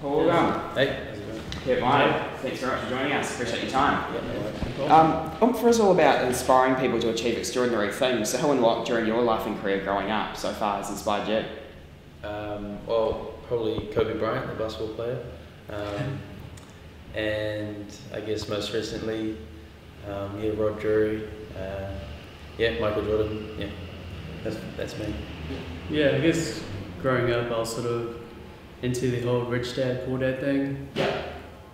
Paul, Hey. Kurt Meyer, thanks very much for joining us. Appreciate your time. Yeah, Oompher is all about inspiring people to achieve extraordinary things. So who and what during your life and career growing up so far has inspired you? Well, probably Kobe Bryant, the basketball player. And I guess most recently, Rod Drury, Michael Jordan, that's me. Yeah, I guess growing up I was sort of into the whole rich dad, poor dad thing.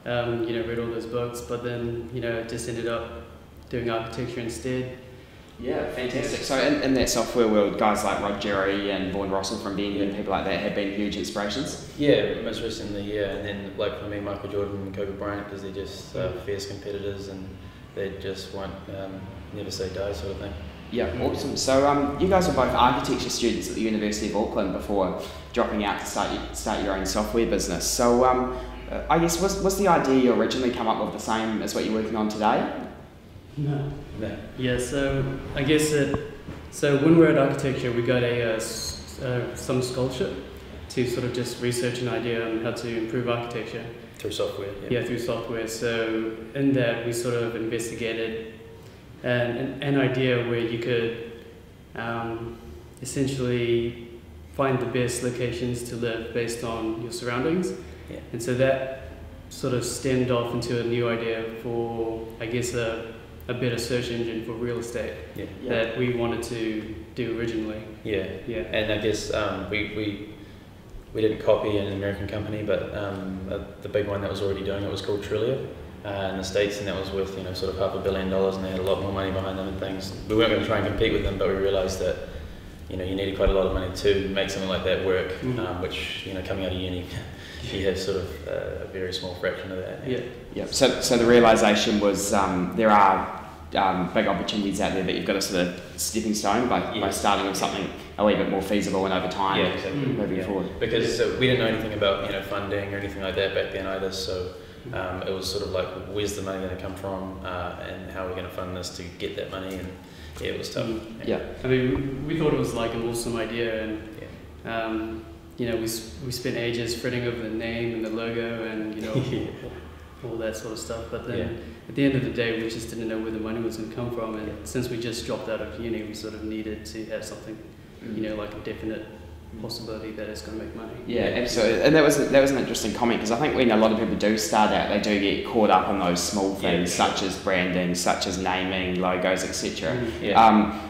Read all those books, but then, just ended up doing architecture instead. Yeah, fantastic. So in that software world, guys like Rod Drury and Vaughan Rossell from Bend and people like that have been huge inspirations? Yeah, most recently, and then like for me, Michael Jordan and Kobe Bryant, because they're just fierce competitors and they just won't never say die sort of thing. Yeah, awesome. So you guys were both architecture students at the University of Auckland before dropping out to start your own software business. So I guess was the idea you originally come up with the same as what you're working on today? No. Yeah, so I guess when we're at architecture, we got some scholarship to sort of just research an idea on how to improve architecture. Through software? Yeah, through software. So in that, we sort of investigated an idea where you could essentially find the best locations to live based on your surroundings. Yeah. And so that sort of stemmed off into a new idea for, I guess, a better search engine for real estate that we wanted to do originally. Yeah. And I guess we didn't copy an American company, but the big one that was already doing it was called Trillia in the States, and that was worth sort of $500 million, and they had a lot more money behind them and things. We weren't going to try and compete with them, but we realised that you needed quite a lot of money to make something like that work, which coming out of uni you have sort of a very small fraction of that. Yeah. So the realisation was there are big opportunities out there, but you've got a sort of stepping stone by starting with something a wee bit more feasible and over time moving forward. Because we didn't know anything about funding or anything like that back then either, so it was sort of like, where's the money going to come from, and how are we going to fund this to get that money, and it was tough. I mean, we thought it was like an awesome idea, and we spent ages fretting over the name and the logo and all that sort of stuff, but then at the end of the day we just didn't know where the money was going to come from, and since we just dropped out of uni, we sort of needed to have something like a definite possibility that it's going to make money. Yeah, absolutely. And that was an interesting comment, because I think when a lot of people do start out, they do get caught up in those small things such as branding, such as naming, logos, etc.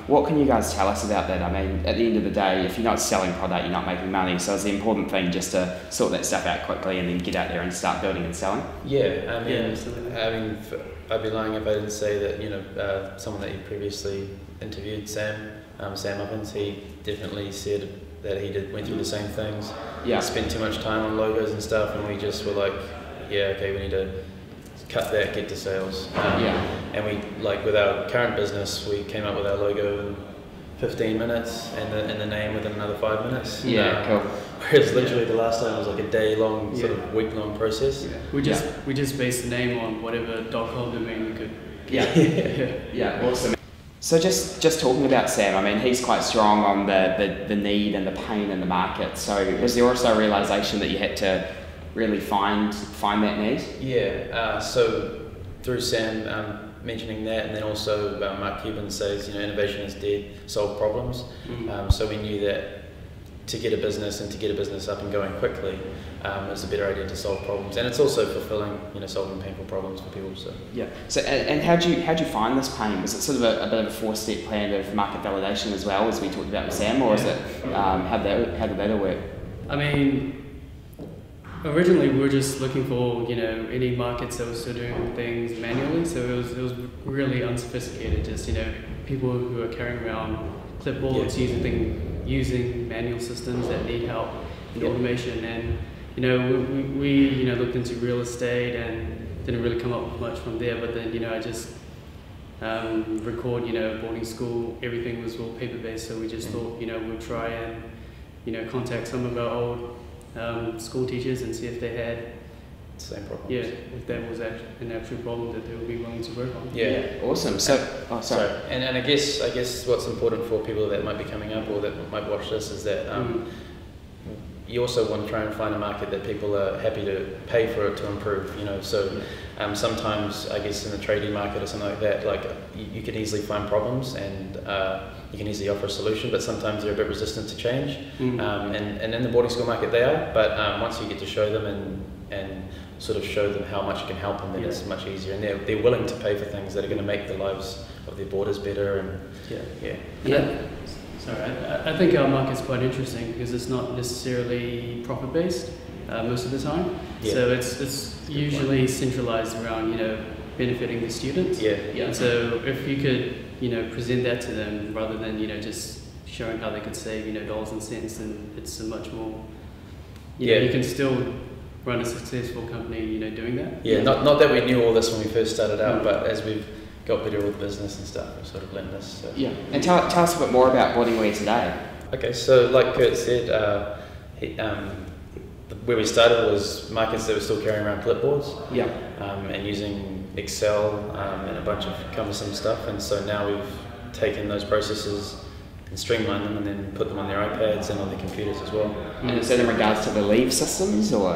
What can you guys tell us about that? I mean, at the end of the day, if you're not selling product, you're not making money, so it's the important thing just to sort that stuff out quickly and then get out there and start building and selling. I'd be lying if I didn't say that someone that you previously interviewed, Sam Evans, he definitely said that he went through the same things. He spent too much time on logos and stuff, and we just were like, we need to cut that, get to sales. And we, like with our current business, we came up with our logo in 15 minutes and the name within another 5 minutes. Cool. Whereas literally the last time was like a day-long, sort of week-long process. We just based the name on whatever .com domain we could. Awesome. So just talking about Sam, I mean, he's quite strong on the need and the pain in the market. So was there also a realisation that you had to really find that need? So through Sam mentioning that, and then also Mark Cuban says, innovation is dead, solve problems. So we knew that to get a business up and going quickly, it's a better idea to solve problems, and it's also fulfilling, solving painful problems for people. So So and how'd you find this pain? Was it sort of a bit of a 4-step plan of market validation as well, as we talked about with Sam, or is it how did that all work? I mean, originally we were just looking for any markets that were still doing things manually, so it was really unsophisticated. Just people who are carrying around clipboards, using manual systems that need help in automation, and we looked into real estate and didn't really come up with much from there. But then I just record boarding school, everything was all paper based, so we just thought we'd try and contact some of our old school teachers and see if they had same problems. If that was an actual problem that they would be willing to work on. Awesome. So and I guess what's important for people that might be coming up or that might watch this is that you also want to try and find a market that people are happy to pay for it to improve, you know. So sometimes, I guess, in the tradie market or something like that, like you can easily find problems and you can easily offer a solution, but sometimes they're a bit resistant to change. And in the boarding school market they are, but once you get to show them and sort of show them how much you can help them, then it's much easier, and they're willing to pay for things that are going to make the lives of their boarders better. And Sorry, I think our market's quite interesting because it's not necessarily profit based most of the time. So it's usually centralized around, you know, benefiting the students. And so if you could, you know, present that to them rather than, you know, just showing how they could save, you know, dollars and cents, then it's a much more, you know, you can still run a successful company, you know, doing that. Not that we knew all this when we first started out, but as we've got better with business and stuff, we've sort of learned this. So. And tell us a bit more about Boardingware today. Okay, so like Kurt said, where we started was markets that were still carrying around clipboards and using Excel and a bunch of cumbersome stuff, and so now we've taken those processes and streamlined them and then put them on their iPads and on their computers as well. And is that in regards to the leave systems, or?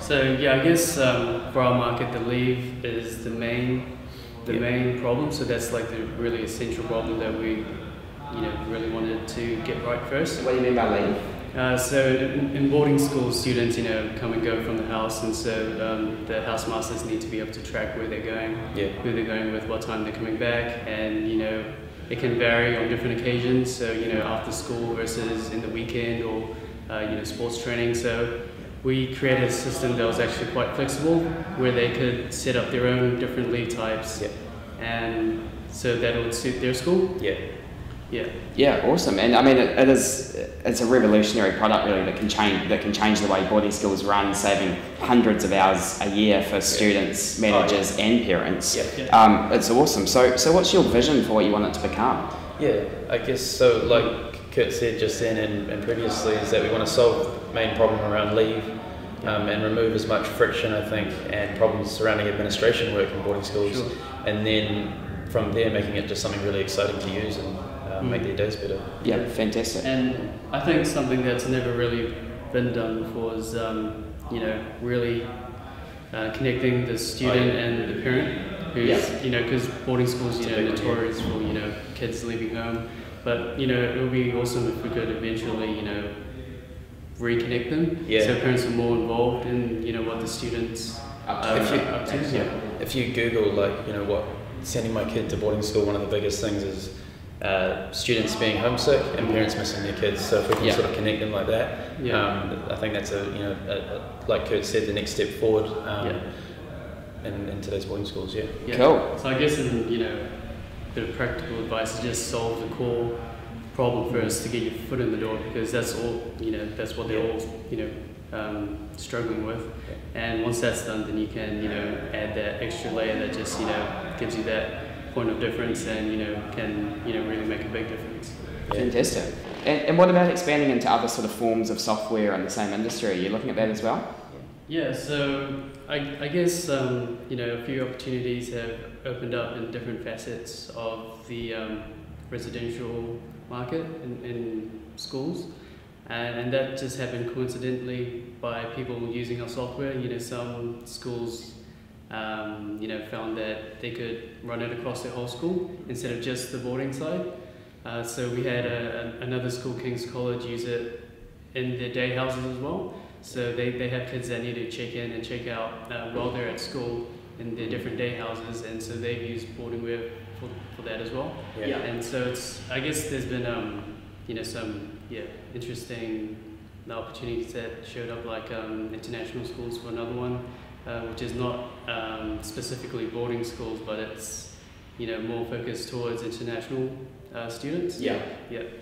So I guess for our market, the leave is the main problem. So that's like the really essential problem that we, you know, really wanted to get right first. What do you mean by leave? So in boarding school, students, you know, come and go from the house, and so the housemasters need to be able to track where they're going, who they're going with, what time they're coming back, and you know, it can vary on different occasions. So you know, after school versus in the weekend, or you know, sports training. So we created a system that was actually quite flexible, where they could set up their own different leave types, and so that would suit their school. Awesome. And I mean, it's a revolutionary product really that can change the way boarding schools run, saving hundreds of hours a year for students, managers, and parents. It's awesome. So what's your vision for what you want it to become? I guess so. Like Kurt said just then and previously, is that we want to solve the main problem around leave and remove as much friction, I think, and problems surrounding administration work in boarding schools, and then from there making it just something really exciting to use and make their days better. Fantastic. And I think something that's never really been done before is, you know, really connecting the student and the parent, who's, you know, because boarding schools, you know, notorious for, you know, kids leaving home. But, you know, it would be awesome if we could eventually, you know, reconnect them, so parents are more involved in, you know, what the students up to. If you Google, like, you know, what sending my kid to boarding school, one of the biggest things is students being homesick and parents missing their kids. So if we can sort of connect them like that, I think that's like Kurt said, the next step forward in today's boarding schools. Cool. So I guess, you know, a bit of practical advice is just solve the core problem first to get your foot in the door, because that's all, you know, that's what they're all, you know, struggling with. And once that's done, then you can, you know, add that extra layer that just, you know, gives you that point of difference, and you know, can, you know, really make a big difference. Fantastic. And what about expanding into other sort of forms of software in the same industry? Are you looking at that as well? So I guess you know, a few opportunities have opened up in different facets of the residential market in schools, and that just happened coincidentally by people using our software. You know, some schools you know, found that they could run it across their whole school instead of just the boarding side. So we had another school, King's College, use it in their day houses as well. So they have kids that need to check in and check out while they're at school in their different day houses, and so they've used Boardingware for that as well. And so it's, I guess there's been you know, some interesting opportunities that showed up, like international schools for another one, which is not specifically boarding schools, but it's, you know, more focused towards international students.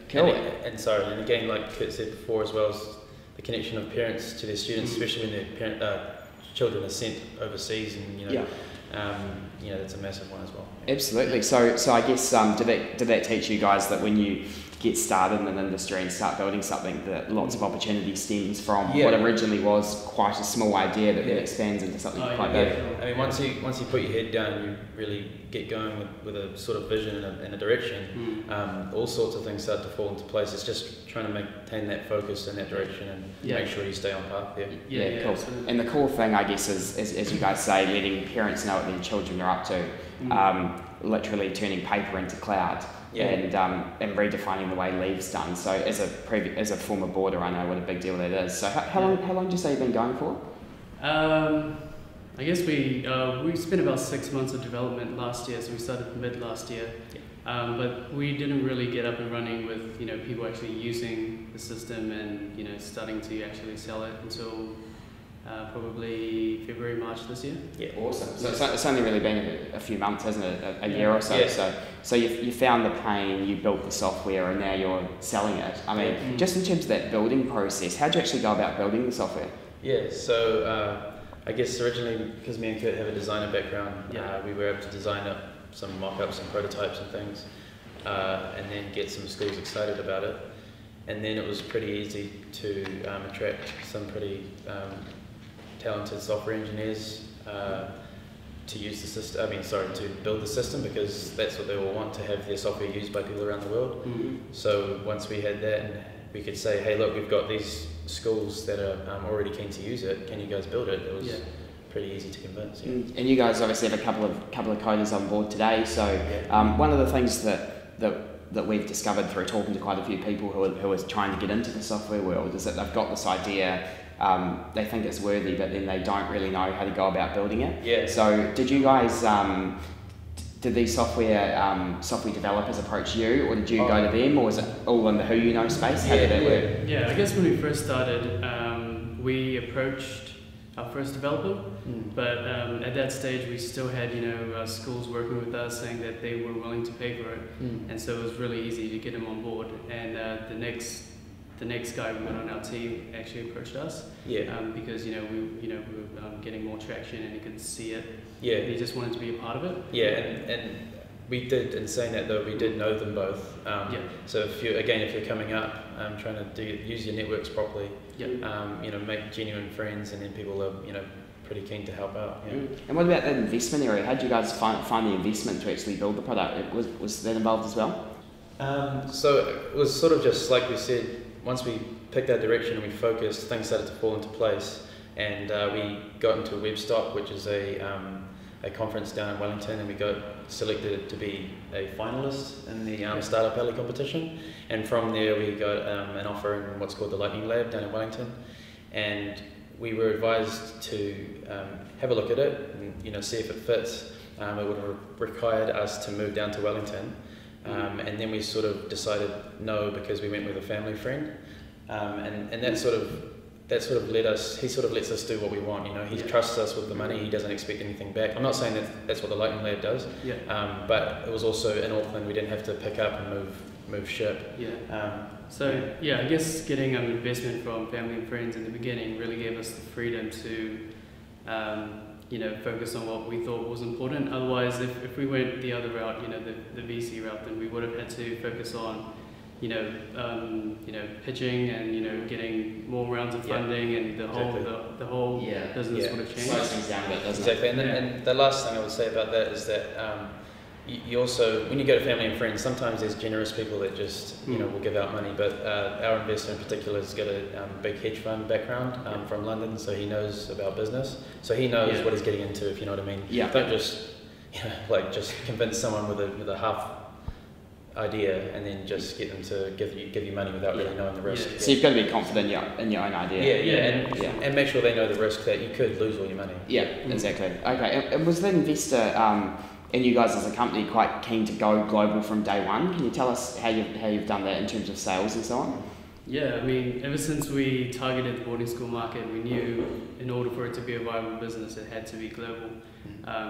Cool. And again, like Kurt said before as well, is the connection of parents to their students, especially when their children are sent overseas, and you know, you know, that's a massive one as well. Absolutely. So I guess did that teach you guys that when you get started in an industry and start building something that lots of opportunity stems from what originally was quite a small idea that then expands into something quite big. I mean, once you put your head down, you really get going with a sort of vision and a direction. All sorts of things start to fall into place. It's just trying to maintain that focus in that direction and make sure you stay on path there. Yeah, cool. Absolutely. And the cool thing, I guess, is as you guys say, letting parents know what their children are up to. Literally turning paper into cloud. And redefining the way leave's done. So as a former boarder, I know what a big deal that is. So how long did you say you've been going for? I guess we spent about 6 months of development last year, so we started mid last year. But we didn't really get up and running with people actually using the system and starting to actually sell it until probably February, March this year. Yeah, awesome. So it's only really been a few months, hasn't it? A year or so. Yeah. So you found the pain, you built the software, and now you're selling it. I mean, just in terms of that building process, how did you actually go about building the software? Yeah, so I guess originally, because me and Kurt have a designer background, we were able to design up some mock-ups and prototypes and things, and then get some schools excited about it. And then it was pretty easy to attract some pretty talented software engineers to use the system. To build the system, because that's what they all want, to have their software used by people around the world. So once we had that, and we could say, hey, look, we've got these schools that are already keen to use it. Can you guys build it? It was pretty easy to convince. And you guys obviously have a couple of coders on board today. So one of the things that we've discovered through talking to quite a few people who are trying to get into the software world is that they've got this idea. They think it's worthy, but then they don't really know how to go about building it. Yeah. So did you guys, did these software developers approach you, or did you go to them, or was it all in the who you know space? How did that work? Yeah, I guess when we first started, we approached our first developer, but at that stage we still had schools working with us saying that they were willing to pay for it, and so it was really easy to get them on board. And the next guy we got on our team actually approached us, because we were getting more traction and he could see it. Yeah, and he just wanted to be a part of it. Yeah, and we did. In saying that though, we did know them both. So if you're coming up, trying to use your networks properly, make genuine friends, and then people are pretty keen to help out. And what about that investment area? How did you guys find the investment to actually build the product? Was that involved as well? So it was sort of just like we said. Once we picked that direction and we focused, things started to fall into place, and we got into Webstock, which is a conference down in Wellington, and we got selected to be a finalist in the Startup Alley competition. And from there we got an offer in what's called the Lightning Lab down in Wellington, and we were advised to have a look at it and see if it fits. It would have required us to move down to Wellington. And then we sort of decided no, because we went with a family friend, and that sort of let us. He sort of lets us do what we want. He trusts us with the money. He doesn't expect anything back. I'm not saying that's what the Lightning Lab does. But it was also in Auckland. We didn't have to pick up and move ship. I guess getting an investment from family and friends in the beginning really gave us the freedom to focus on what we thought was important. Otherwise, if we went the other route, the VC route, then we would have had to focus on, pitching and getting more rounds of funding, and the whole business would have changed. Slows things down a bit, doesn't it? And the last thing I would say about that is that you also, when you go to family and friends, sometimes there's generous people that just will give out money, but our investor in particular has got a big hedge fund background from London, so he knows about business, so he knows what he's getting into, if you know what I mean. Don't just just convince someone with a half idea and then just get them to give you money without really knowing the risk. So you've got to be confident in your own idea. And make sure they know the risk that you could lose all your money. Exactly. Okay, and was the investor and you guys as a company quite keen to go global from day one? Can you tell us how you've done that in terms of sales and so on? Yeah, ever since we targeted the boarding school market, we knew in order for it to be a viable business, it had to be global,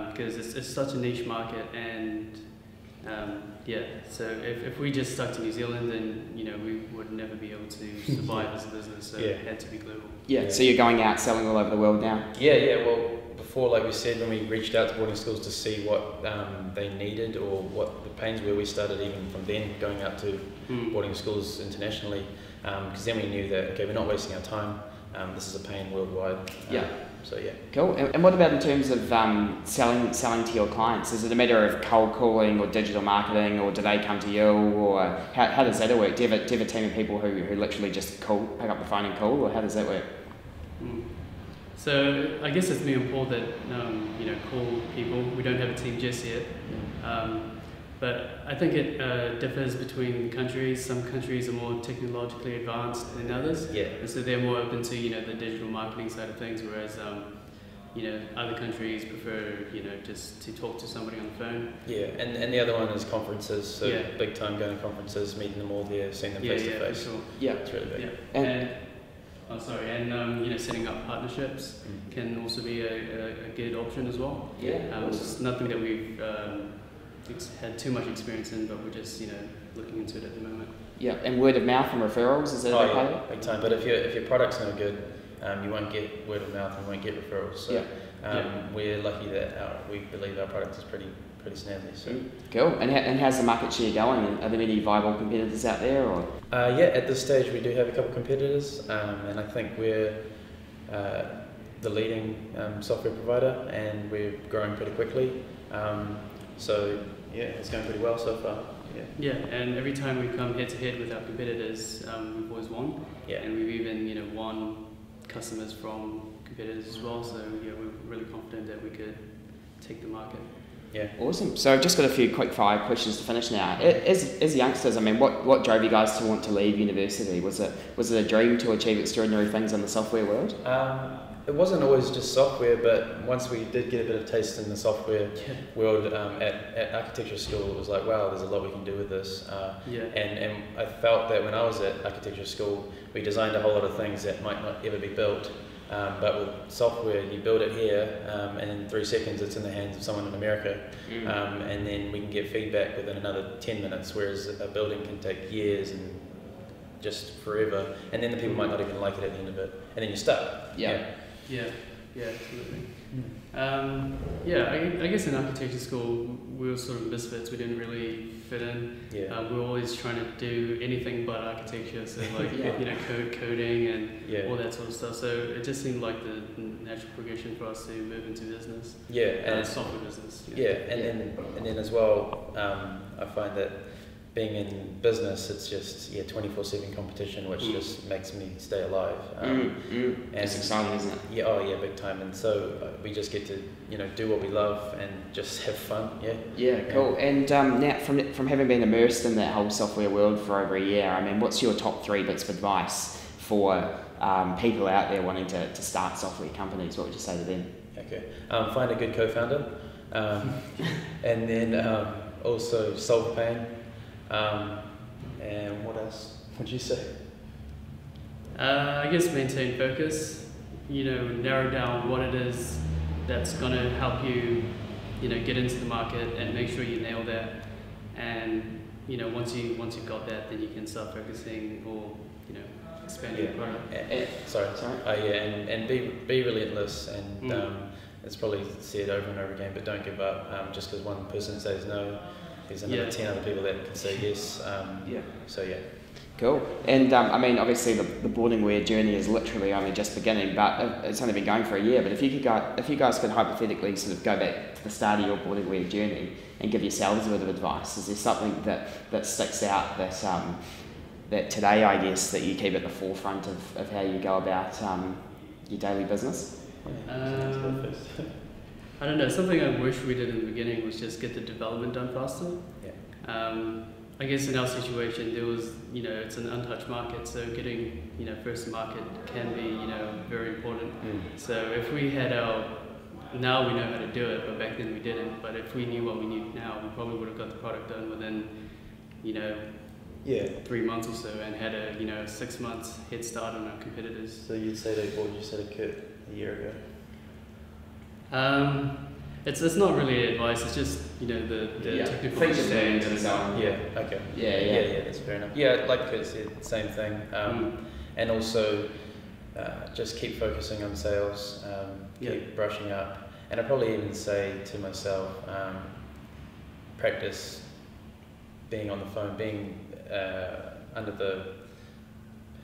because it's such a niche market, and so if we just stuck to New Zealand, then we would never be able to survive as a business. So it had to be global. So you're going out selling all over the world now? Well, before, like we said, when we reached out to boarding schools to see what they needed or what the pains were, we started even from then going out to boarding schools internationally, because then we knew that, okay, we're not wasting our time, this is a pain worldwide. So yeah. Cool. And what about in terms of selling to your clients? Is it a matter of cold calling or digital marketing, or do they come to you, or how does that work? Do you have a team of people who literally just pick up the phone and call, or how does that work? So I guess it's me and Paul that call people. We don't have a team just yet, but I think it differs between countries. Some countries are more technologically advanced than others, and so they're more open to the digital marketing side of things, whereas other countries prefer just to talk to somebody on the phone. And the other one is conferences. So big time going to conferences, meeting them all there, seeing them face to face. Sure. It's really big. And setting up partnerships can also be a good option as well. It's nothing that we've had too much experience in, but we're just looking into it at the moment. And word of mouth and referrals, is that a big part of it? Big time. But if your product's no good, you won't get word of mouth and you won't get referrals. So we're lucky that we believe our product is pretty snazzy. So cool. And how's the market share going? Are there many viable competitors out there, or? At this stage we do have a couple of competitors, and I think we're the leading software provider, and we're growing pretty quickly. So it's going pretty well so far. And every time we come head to head with our competitors, we've always won. And we've even won customers from competitors as well. So we're really confident that we could take the market. Awesome. So I've just got a few quick fire questions to finish now. As youngsters, what drove you guys to want to leave university? Was it a dream to achieve extraordinary things in the software world? It wasn't always just software, but once we did get a bit of taste in the software world at architecture school, it was like, wow, there's a lot we can do with this. And I felt that when I was at architecture school, we designed a whole lot of things that might not ever be built. But with software, you build it here, and in 3 seconds it's in the hands of someone in America, and then we can get feedback within another 10 minutes, whereas a building can take years and just forever, and then the people might not even like it at the end of it, and then you're stuck. Absolutely. I guess in architecture school we were sort of misfits. We didn't really fit in. We were always trying to do anything but architecture, so like coding and all that sort of stuff. So it just seemed like the natural progression for us to move into business. And software business. And then as well, I find that being in business, it's just 24/7 competition, which just makes me stay alive. And it's exciting, isn't it? Big time. And so we just get to do what we love and just have fun. Cool. And now from having been immersed in that whole software world for over a year, what's your top 3 bits of advice for people out there wanting to start software companies? What would you say to them? Find a good co-founder, and then also solve pain. And what else would you say? I guess maintain focus, narrow down what it is that's going to help you, get into the market, and make sure you nail that. And, once you've got that, then you can start focusing or, expanding your product. And be relentless, and it's probably said over and over again, but don't give up just because one person says no. There's another 10 other people that can say yes. Cool. And obviously the Boardingware journey is literally only just beginning, but it's only been going for a year. But if you guys could hypothetically sort of go back to the start of your Boardingware journey and give yourselves a bit of advice, is there something that sticks out that today, I guess, that you keep at the forefront of how you go about your daily business? I don't know, something I wish we did in the beginning was just get the development done faster. I guess in our situation, there was, it's an untouched market, so getting, first to market can be, very important. So if we had now we know how to do it, but back then we didn't. But if we knew what we knew now, we probably would have got the product done within, 3 months or so, and had a 6 months head start on our competitors. So what would you say to Kurt a year ago? It's not really advice. It's just the technical things. That's fair enough. Like Kurt said, same thing. And also just keep focusing on sales. Keep brushing up. And I probably even say to myself, practice being on the phone, being under the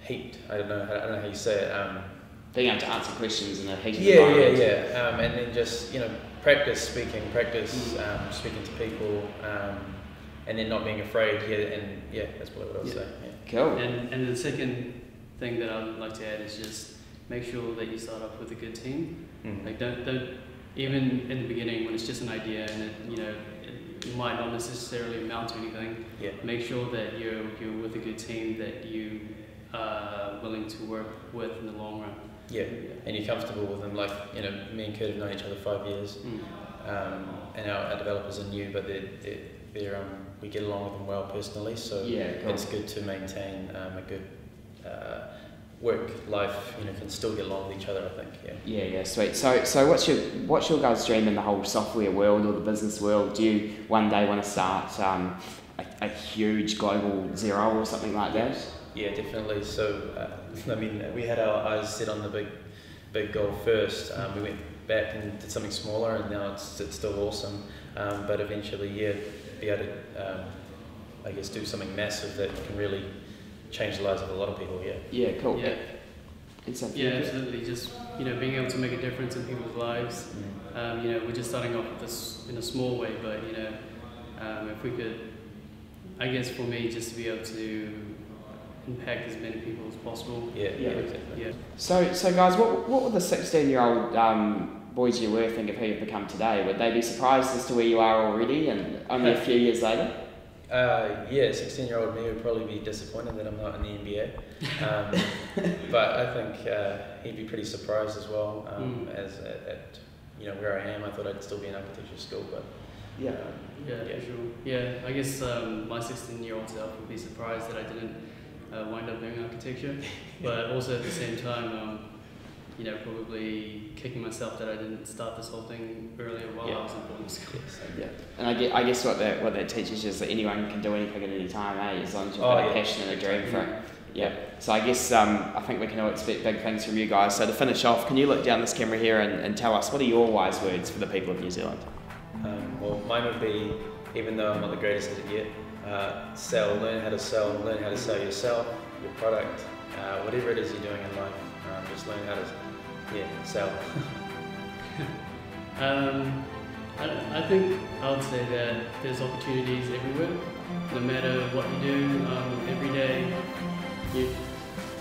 heat. I don't know how you say it. Being able to answer questions in a heated environment. And then just practice speaking, speaking to people, and then not being afraid. That's what I would say. Yeah. Cool. And the second thing that I'd like to add is just make sure that you start off with a good team. Like don't even in the beginning when it's just an idea and it might not necessarily amount to anything. Yeah. Make sure that you're with a good team that you are willing to work with in the long run. Yeah, and you're comfortable with them. Like me and Kurt have known each other 5 years, and our developers are new, but they're we get along with them well personally. So it's good to maintain a good work life. Can still get along with each other. I think. Yeah, sweet. So what's your guys' dream in the whole software world or the business world? Do you one day want to start a huge global Xero or something like that? Yeah, definitely. So, we had our eyes set on the big goal first. We went back and did something smaller, and now it's still awesome. But eventually, be able to, do something massive that can really change the lives of a lot of people. Yeah, cool. Yeah, absolutely. Just being able to make a difference in people's lives. We're just starting off with this in a small way, but if we could, I guess for me, just to be able to impact as many people as possible. Exactly. So guys, what would the 16-year-old boys you were think of who you've become today? Would they be surprised as to where you are already and only a few years later? 16-year-old me would probably be disappointed that I'm not in the NBA. But I think he'd be pretty surprised as well. As at where I am, I thought I'd still be in architecture school, but. For sure. Yeah, I guess my 16-year-old self would be surprised that I didn't wind up doing architecture, but also at the same time, probably kicking myself that I didn't start this whole thing earlier while I was in boarding school. And I guess what that teaches you is that anyone can do anything at any time, as long as you've got a passion and a dream for it. Yeah. So I guess I think we can all expect big things from you guys. So to finish off, can you look down this camera here and tell us what are your wise words for the people of New Zealand? Well, mine would be, even though I'm not the greatest at it yet, learn how to sell yourself, your product, whatever it is you're doing in life, just learn how to sell. I think I would say that there's opportunities everywhere, no matter what you do, every day,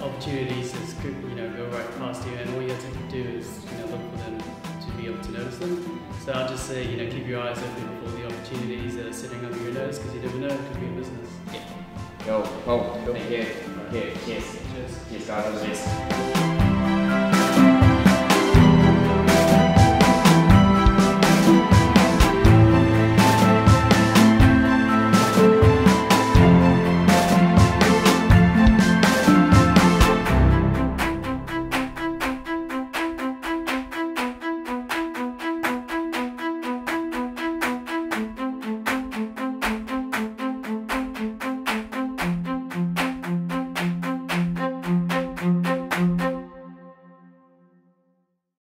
opportunities just go right past you, and all you have to do is look for them to be able to notice them. So I'll just say, keep your eyes open for the opportunities that are sitting under your nose, because you never know, it could be a business. Cool. Thank you. Cheers. Cheers, guys. All the best.